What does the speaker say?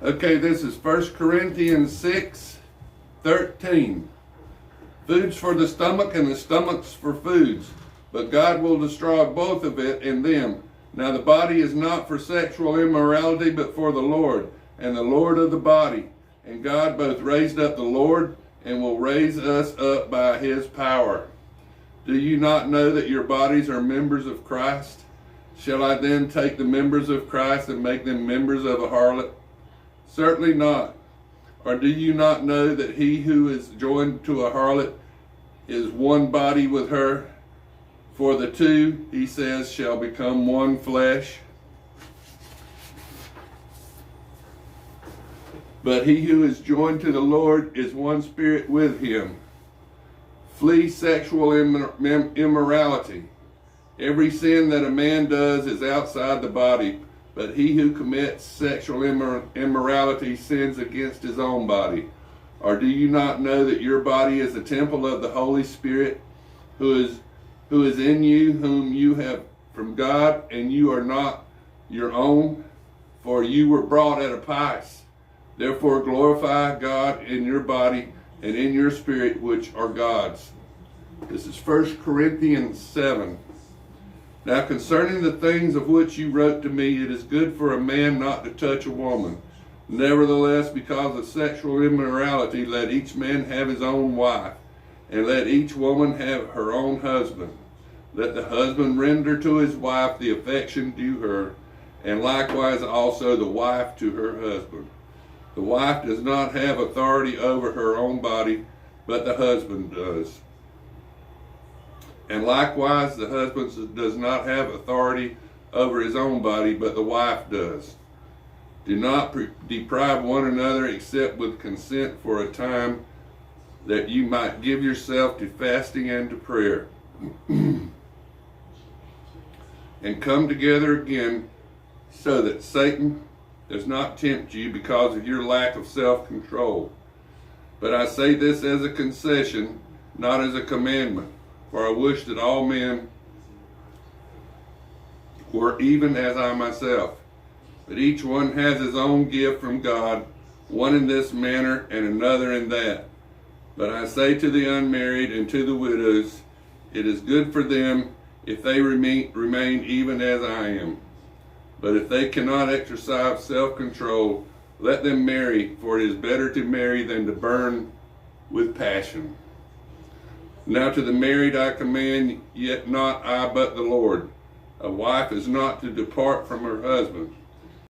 Okay, this is 1 Corinthians 6:13. Food's for the stomach and the stomach's for foods, but God will destroy both of it in them. Now the body is not for sexual immorality, but for the Lord, and the Lord of the body. And God both raised up the Lord and will raise us up by his power. Do you not know that your bodies are members of Christ? Shall I then take the members of Christ and make them members of a harlot? Certainly not. Or do you not know that he who is joined to a harlot is one body with her? For the two, he says, shall become one flesh. But he who is joined to the Lord is one spirit with him. Flee sexual immorality. Every sin that a man does is outside the body, but he who commits sexual immorality sins against his own body. Or do you not know that your body is a temple of the Holy Spirit who is in you, whom you have from God, and you are not your own? For you were bought at a price. Therefore glorify God in your body and in your spirit, which are God's. This is 1 Corinthians 7. Now concerning the things of which you wrote to me, it is good for a man not to touch a woman. Nevertheless, because of sexual immorality, let each man have his own wife, and let each woman have her own husband. Let the husband render to his wife the affection due her, and likewise also the wife to her husband. The wife does not have authority over her own body, but the husband does. And likewise, the husband does not have authority over his own body, but the wife does. Do not deprive one another except with consent for a time, that you might give yourself to fasting and to prayer. And come together again, so that Satan does not tempt you because of your lack of self-control. But I say this as a concession, not as a commandment. For I wish that all men were even as I myself. But each one has his own gift from God, one in this manner and another in that. But I say to the unmarried and to the widows, it is good for them if they remain even as I am. But if they cannot exercise self-control, let them marry, for it is better to marry than to burn with passion. Now to the married I command, yet not I but the Lord. A wife is not to depart from her husband.